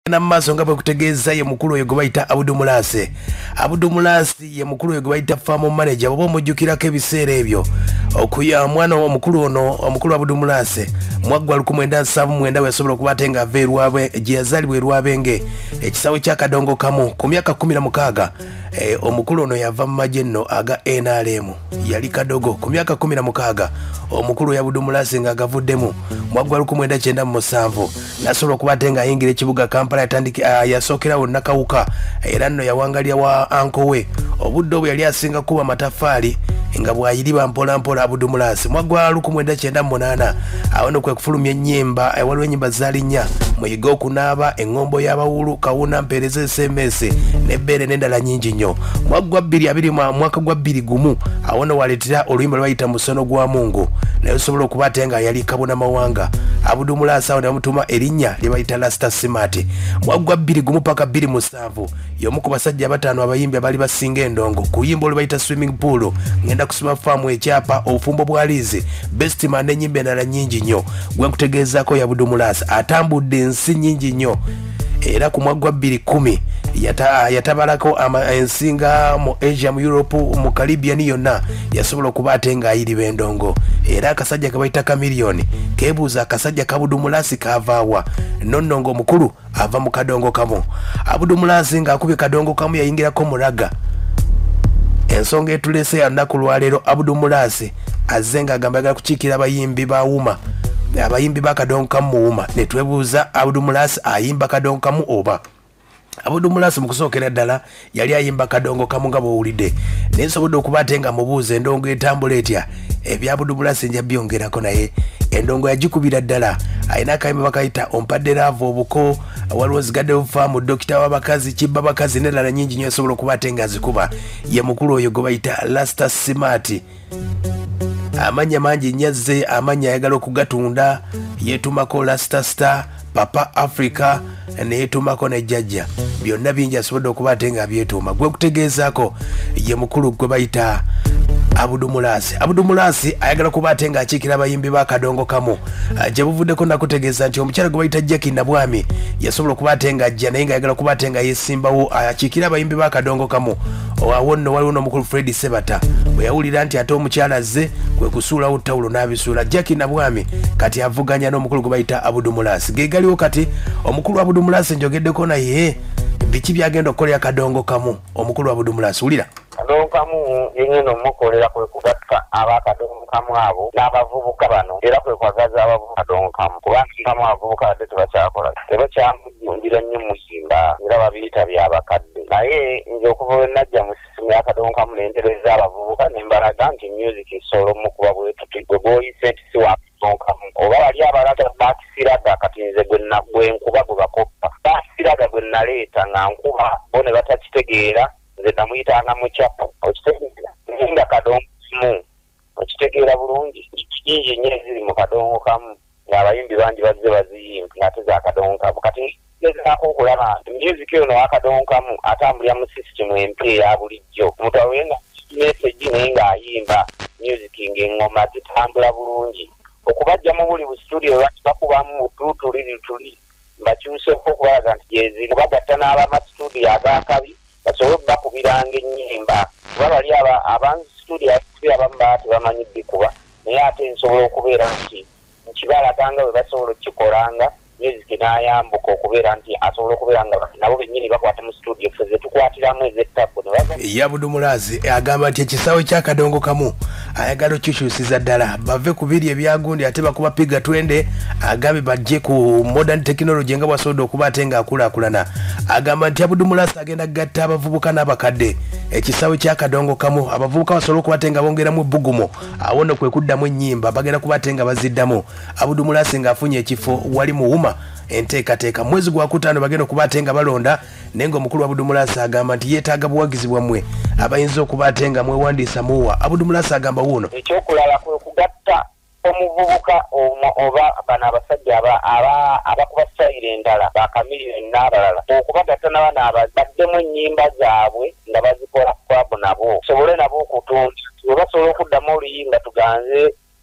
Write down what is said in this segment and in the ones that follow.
na maso nga bekutegeeza ye mukulu oyo gwebayita Abudumulase. Abudumulase ye mukulu oyo gwebayita farm manager baba omujjukirako ebiseera ebyo okuya mwana omukulu ono omukulu Abudumulase mwaggwa 1979 yasobola okuba ate nga ava erwabe gye yazaalibwa erwabenge ekisawo kya Kadongo Kamu ku myaka 16 omukulu ono yava mu magye nno aga NRM yali kadogo ku myaka 16 omukulu ya Abudumulase nga agavuddemu mwaggwa 1997 nasobola okuba ate nga ayingira ekibuga Kampala yasookerawo Nakawuka era nno yawangalya wa anko we obudde obwo yali asinga kuba matafaali nga bwayiriba mpola mpola Abudumulase mwaggwa 1998 awo no kwe kufulumya ennyimba waliwo ennyimba zaali nnya muyiga okunaaba engombo y'abawulu kawuna mpeereza SMS n'ebbeere n'endala nnyingi nnyo mwaggwa 2020 mwaka gwa 2001 awo no waleetera oluyimba lwayita musono gwa Mungu naye osobola okuba ate nga yali kabona mawanga Abudumulase awo namutuma erinnya lye bayita Rasta Smart mwaggwa 2001 paka 2007 y'omu ku basajja batano abayimbi abali basinga endongo ku yimbo lwe bayita Swimming Pool ngenda kusoma faamu ekyapa obufumbo bwa lize best man n'ennyimba endala nnyingi nnyo gwe nkutegeezaako ya Abudumulase atambudde ensi nnyingi nnyo era ku mwaggwa 2010 yatabalako ensinga mu Asia mu Europe mu Caribbean yonna yasobola okuba ate nga ayiriba endongo era akasajja kabayita Chameleone kebuuza akasajja ka Abudumulase kaavaawa nonnongo omukulu ava mu Kadongo Kamu Abudumulase nga akubye Kadongo Kamu yayingirako mulaga ensonga etulese ya nnaku lwaleero Abudumulase azze nga agamba agala kukiikira abayimbi ba Wuma abayimbi ba Kadongo Kamu Wuma ne twebuuza Abudumulase ayimba Kadongo Kamu oba Abudumulase mu kusookera ddala yali ayimba Kadongo Kamu nga bw'owulidde naye nsobodde okuba ate nga mubuuza endongo etambula etya ebya Abudumulase nja byongerako naye endongo yagikubira ddala ayina akayimba bakayita ompadde laavu obuko waliwo zigadde bufaamu dokita w'abakazi kibba bakazi n'endala nnyingi nnyo esobola okuba ate nga zikuba ye mukulu oyo gwe bayita Rasta Smart amanya mangi nyazze amanya ayagala okugatunda yeetumako Rasta Star Papa Africa neyetumako ne jjajja byonna bingi asobodde okuba ate nga byetuuma gwe kutegeezaako ye mukulu gwe bayita Abudumulase. Abudumulase ayagala kuba ate nga akiikira abayimbi ba Kadongo Kamu gye buvuddeko nakutegeeza nti omukyala gwe bayita Jackie Nabwami yasobola okuba ate nga ajja naye nga ayagala kuba ate nga yeesimbawo akiikira abayimbi ba Kadongo Kamu awo nno waliwo n'omukulu Fred Sebata bwe yawulira nti ate omukyala azze kwe kusuulawo ttawulo n'abisuula Jackie Nabwami kati avuganya n'omukulu gwe bayita Abudumulase ge galiwo kati omukulu Abudumulase njogeddeko naye biki byagenda okukolera Kadongo Kamu omukulu Abudumulase wulira Kadongo Kamu yenyeno mukolera kwe kugatta aba Kadongo Kamu abo n'abavubuka bano era kwe kwagaza abavubuka Kadongo Kamu kubanga Kamu abavubuka badde tebakyakola tebakyamujjumbira nnyo musimba era babiyita byabakadde naye nze okuva we najja mu sisimu ya Kadongo Kamu nentereza abavubuka ne mbalaga nti music isobola omukuba bwe tuti gwe bw'oyise nti si wa Kadongo Kamu oba bali abalaga bakisiraga kati nze gwe nkuba gwe bakoppa bakisiraga gwe naleeta nga nkuba bo ne batakitegeera nze namuyitanga mu kyapo okitegeera nga Kadongo Kamu okitegeera bulungi nyingi nnyo eziri mu Kadongo Kamu ng'abayimbi bangi bazze baziyimba ng'ate za Kadongo Kamu kati ngezaako okulaba nti music ono wa Kadongo Kamu atambulira mu system empya eya bulijjo mutawe nga message naye ng'ayimba music ng'engoma zitambula bulungi okubajja mu buli studio lwaki bakubamu tuli bakyuseko okubalaga nti gyeziri bagatta n'abamastudio agakabi basobole bakubiranga ennyimba kuba bali abanstudio abamu baati bamanyi bikuba naye ate nsobola okubeera nti nkibalaganga bwe basobola okukikolanga music n'ayambuka okubeera nti asobola okubeera nga nabo bennyini bakwata mu studio ffe tukwatiramu ezettabu ye Abudumulase agamba nti ekisawe kya Kadongo Kamu ayagala okukyusiza ddala bave ku biri ebyagundi ate bakuba piga twende agambe bajje ku modern technology nga bwasobodde okuba ate nga akulaakulana agamba nti Abudumulase agenda gatta abavubuka n'abakadde ekisawe kya Kadongo Kamu abavubuka basobola okuba ate nga bongeramu ebbugumo awo nno kwe kuddamu ennyimba bagenda kuba ate nga baziddamu Abudumulase ng'afunye ekifo wali mu Wuma enteekateeka mwezi gwa kutaano bagenda okuba ate nga balonda naye ng'omukulu Abudumulase agamba nti yeetaaga buwagizi bwammwe abayinza okuba ate nga mwewandiisa muwa Abudumulase agamba wuuno ekyokulala kwe kugatta omuvubuka oba bano abasajja abakuba sayire endala ba Chameleone n'abalala okubagatta n'abana abaddemu ennyimba zaabwe nga bazikola kwabo nabo sobole nabo okutunda we basobola okuddamu oluyimba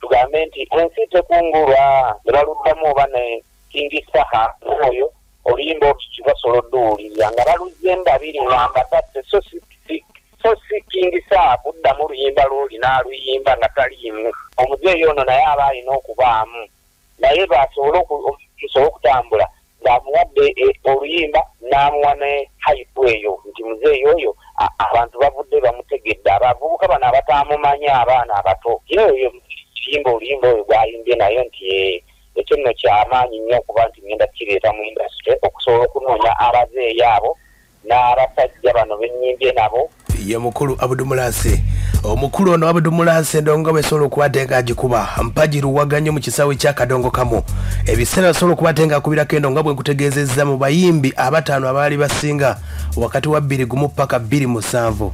tugambe nti ensi tekungulwa ne baluddamu oba ne King Saha oyo oluyimba basolodde owulirira nga baluzze endabiri ngamba tatte so sikingisa kuddamu oluyimba lwoli n'aluyimba nga taliimu omuzeeyi ono naye aba alina okubaamu naye basobole okutambula ng'amuwadde oluyimba n'amuwa ne haipu eyo nti muzeeyi oyo abantu bavudde bamutegedde abavubuka bano abataamumanyi abaana abato yeeyo oluyimba oyo gwayimbye nayo nti ekyo nno kyamaanyi nnyo okuba nti ngenda kireeta mu indasitule okusobola okunoonya abazeeyi abo n'abasajja bano bennyimbye nabo ye mukulu Abudumulase omukulu ono Abudumulase ndongo besobola okubatenga agikuba mpagiruwaganye mu kisawe kya Kadongo Kamu ebiseera basobola okubatenga akubirako endongo bwe nkutegeezezza mu bayimbi abataano abaali basinga wakati wa 2 paka 27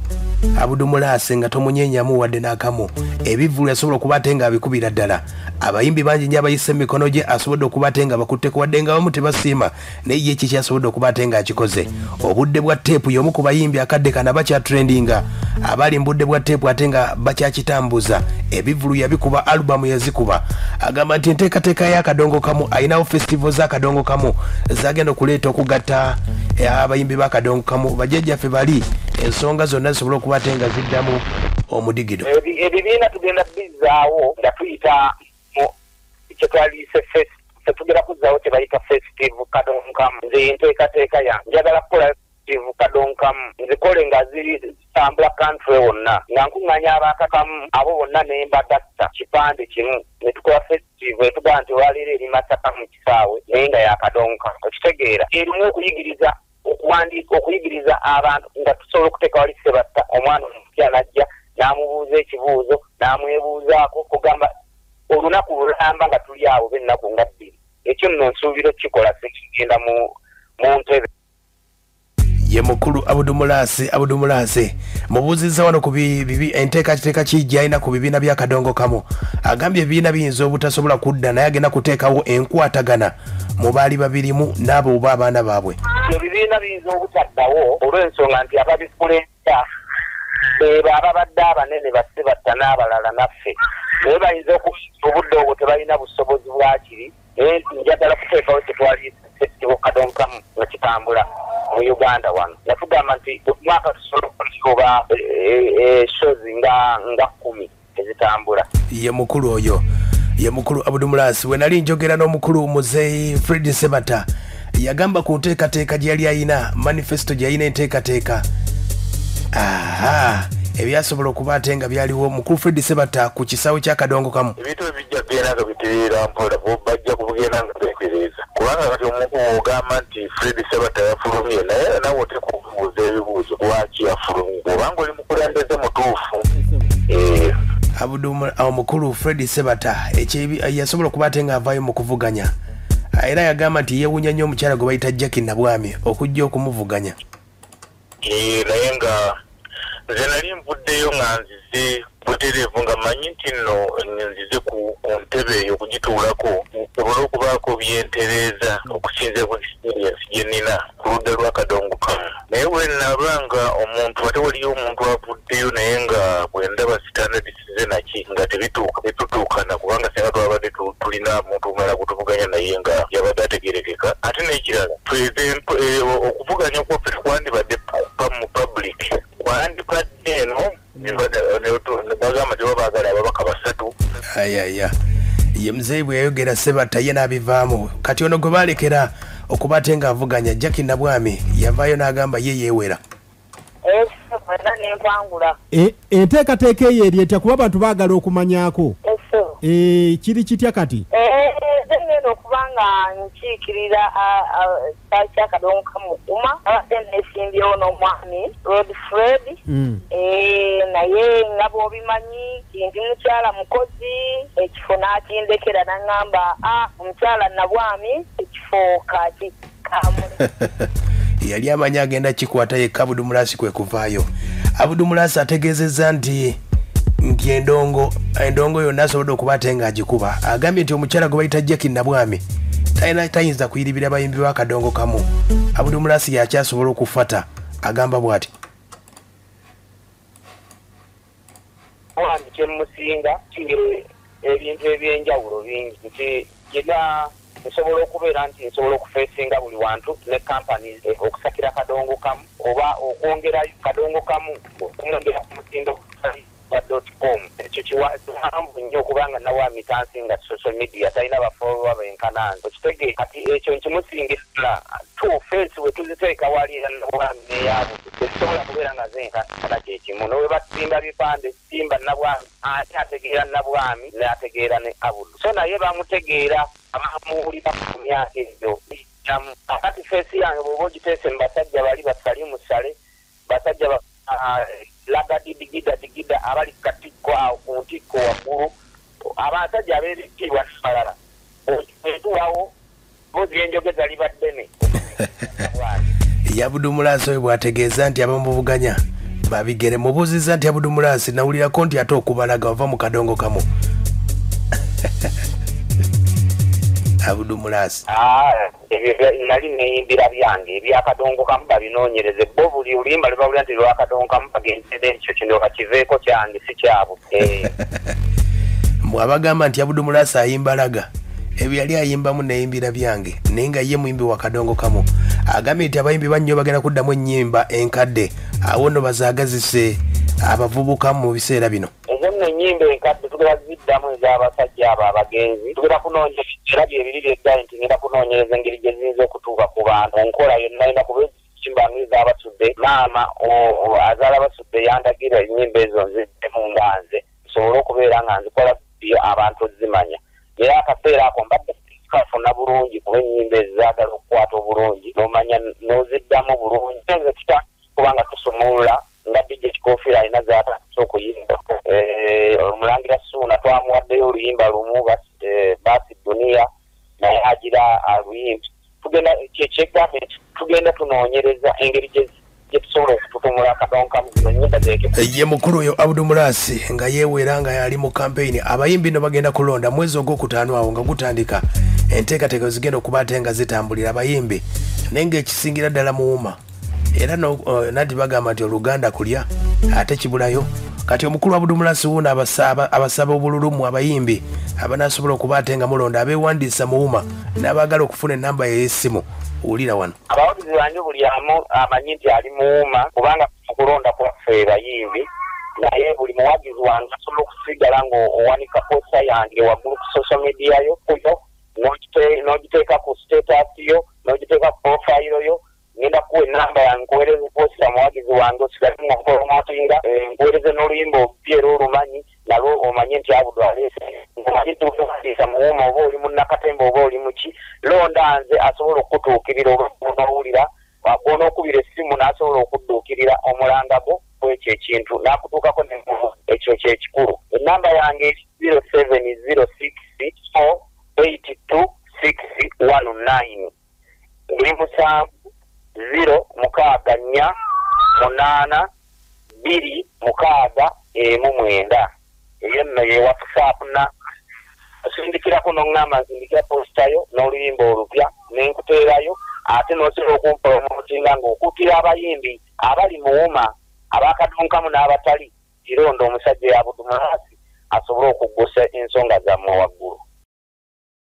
Abudumulase nga tomunyeenyamu wadde n'akamu ebivulu yasobola okubatenga abikubira ddala abayimbi bangi nnyo abayise emikono gye asobodde okubatenga bakutteko wadde nga bamu tebasiima naye ye ki kyasobodde okubatenga akikoze obudde bwa teepu y'omu ku bayimbi akadde kana bakyatrendinga abali mbudde bwa teepu ate nga bakyakitambuza ebivulu yabikuba alubamu yazikuba agamba nti enteekateeka y'Akadongo Kamu ayinawo festival z'Akadongo Kamu zagenda okuleeta okugatta abayimbi b'Akadongo Kamu bajjajjaffe bali ensonga zonna zisobole okubatenga ziddamu omudigido ebibiina tugenda bizaawo nga tuyita kyetwaliise tugenda kuzzaawo kye bayita festive Kadongo Kamu nze enteekateeka yange njagala kukola festive Kadongo Kamu nzikole nga zitambula country wonna nga nkuŋŋanya abaakakamu abo bonna ne mbagatta kipande kimu ne tukola festive etugaa nti olwaleero eri Masaka mu kisaawe naye nga yakadongo Kamu okitegeera erimu okuyigiriza okuyigiriza abantu nga tusobola okuteeka wali Sebatta omwana omupya najja n'amubuuza ekibuuzo n'amwebuuzaako kugamba olunaku lulamba nga tuli awo b'ennaku nga 2 ekyo nno nsuubira okukikola sekigenda mu ntebe ye mukulu Abudumulase mubuuzizza wano ku enteekateeka kijja alina ku bibiina bya Kadongo Kamu agambye ebibiina biyinza obutasobola kudda naye agenda kuteekawo enkwatagana mu baali babirimu n'abo oba abaana baabwe ebibiina biyinza obutaddawo olw'ensonga nti ababikulemba bebo ababadde abanene Sebatta n'abalala naffe naye bayinza okuba obudde obwo tebalina busobozi bwakiri naye njagala kuteekawo kyetwaliise festival Kadongo Kamu nga kitambula mu Uganda wano natugamba nti omwaka tusobola oba shows nga 10 ezitambula ye mukulu oyo ye mukulu Abudumulase we nali njogera n'omukulu muzeeyi Fred Sebatta yagamba ku nteekateeka gye yali ayina manifesto gye yalina enteekateeka ebyasobola okuba ate nga byaliwo mukulu Fred Sebatta ku kisaawe kya Kadongo Kamu ebintu ebijja genda nga bitereera mpola bajja kubugenda nga beekwereza kubanga kati omuntu ogamba nti Fred Sebatta yafulumye naye nawe oteeka okubuuza ebibuuzo lwaki yafulumye obanga oli mukulembeze mutuufu omukulu Fred Sebatta yasobola okuba ate nga avaayo mu kuvuganya era yagamba nti yeewuunya nnyo omukyala gwe bayita Jackie Nabwami okujja okumuvuganya naye nga nze nali nvuddeyo nga nzize butereevu nga manyi nti nno nzize ku ntebe eyo okugituulako nsobole okubaako byentereeza okusinza ku experience gye nnina ku ludda lwa Kadongo Kamu naye bwe nabanga omuntu ate waliyo omuntu avuddeyo naye nga bwe ndaba standard size naki nga tetutuukana kubanga singa twabadde tulina omuntu omulala gutuvuganya naye nga yabadde ategerekeka ate n'ekirala okuvuganya kwaffe twandibadde mu public wandibadde eno bagamba tebabaagala ababaka 3 ye muzeeyi bwe yayogera Sebatta ye n'abivaamu kati ono gwe baalekera okuba ate nga avuganya Jackie Nabwami yavaayo n'agamba ye yeewera enteekateeka eyo eryetya kuba abantu baagala okumanyako kiri kitya kati ngenda okuba nga nkiikirira kya Kadongo Kamu kuma abadde nesimbyewo n'omwami Rod Fred naye nga bw'obimanyi ndi mukyala mukozi ekifo n'akindekera n'aŋŋamba omukyala Nabwami ekifo kati kamule yali amanyi agenda kikwata yekka Abudumulase kwe kuvaayo Abudumulase ategeezezza nti endongo yonna asobodde okuba ate nga agikuba agambye nti omukyala gwe bayita Jackie Nabwami tayinza kuyiribira abayimbi ba Kadongo Kamu Abudumulase yakyasobola okufata agamba bw'ati kyemusinga ebintu ebyenjawulo bingi nti gena nsobola okubeera nti nsobola okufeesinga buli wantu ne companies okusakira kadongo kamu oba okwongerayo kadongo kamu okumwongera ku mutindo .com ekyo kiwanvu nnyo okubanga nawami tansinga social media talina bafolowa benkanange okitege kati ekyo nkimusingira two-face we tuziteeka waliira nabwami neyaabo tezisobola kubeera nga zenkana kyekimu nowe basimba bipande simba nabwami ate ategeera nabwami neategeera ne abudu so naye bamutegeera abamuwulira ku myaka egyo akati feesi yange bwoba ogiteese mu basajja bali basali musale basajja laga digida abali katikko awo ku ntikko waggulu abasajja abeebitiibwa n'abalala etuwawo bozi enjogeza liba ddene Abudu Mulaasi oyo bw'ategeeza nti abamuvuganya babigere mubuuziza nti Abudu Mulaasi nawulirako nti ate okubalaga wava mu kadongo kamu Abudu Mulaasi nali neyimbira byange ebyakadongo kamu babinoonyereze bo buli olimba lebawulira nti lwakadongo kamu bagenzere ekyo kino kakiveeko kyange si kyabo mwabagamba nti Abudu Mulaasi ayimbalaga ebyo yali ayimbamu neyimbira byange naye nga ye muyimbi wa kadongo kamu agambye nti abayimbi bannyo bagenda kuddamu ennyimba enkadde awo nno bazaagazise abavubuka mu biseera bino ezo nno ennyimba enkadde tugenda ziddamu ez'abasajja abo abagenzi tugenda kunoonyereza era byebiri byeddayi nti ngenda kunoonyereza engeri gye ziyinza okutuuka ku bantu nkola yonna ina kuba ekimbangiriza abasudde maama azaala basudde yandagira ennyimba ezo nziddemu nga nze nsobole okubeera nga nzikola abantu zimanya era akaseera ako mbadde kafuna bulungi kuba ennyimba ezaagala okukwata obulungi nomanya noziddamu bulungi nze tuta kubanga tusumulula nga DJ Kikofiira alina zaatandise okuyimba omulangira Suuna twamuwaddeyo oluyimba lumu basi Dunia naye agira aluyimba tugenda kyekyegambe tugenda tunoonyereza engeri gye tusobola okututumula akadongo kamu zino nnyimba zeeke ye mukulu oyo Abudu Mulaasi nga yeeweera nga yali mu kampeyini abayimbi no bagenda kulonda mwezi ogwokutaano awo nga gutandika enteekateeka zigenda okuba ate nga zitambulira abayimbi naye ng'ekisingira ddala muwuma era nati bagamba nti oluganda kulya ate kibulayo kati omukulu Abudu Mulaasi wuuna abasaba obululumu abayimbi abanaasobola okuba ate nga mulonda abeewandiisa muwuma n'abaagala okufuna ennamba y'essimu wulira wano abawagizi bange buli amu amanyi nti ali muwuma kubanga okulonda kwaffe bayimbi naye buli muwagizi wange asobola okusigala ng'owanika posta yange waggulu ku social media yo kuyo n'ogiteeka ku status yo n'ogiteeka ku profile yo ngenda kuwa enamba yange nkuweereza posta muwagizi wange osigale nga nkolomotinga nkuweereze n'oluyimba olupyera olumanyi nalwo omanye nti Abudu aleese omanyi nti okuwandiisa muwuma oba oli munnakatemba oba oli muki londa nze asobola okutuukirira oba onowulira bw'onookubira essimu n'asobola okudduukirira omulanga gwo kwekyo ekintu n'akutuukako n'enkuvu ekyo kyekikulu ennamba yange 0706826619 buli musanvu 069882619 eyo nno ye WhatsApp na osindikirako n'oŋŋamba nsindikira positayo n'oluyimba olupya n'enkuteerayo ate n'osobola okumporomotinga ng'okuutira abayimbi abali muwuma abakadongo kamu n'abatali kironda omusajja Abudu Mulaasi asobole okuggusa ensonga zammwe waggulu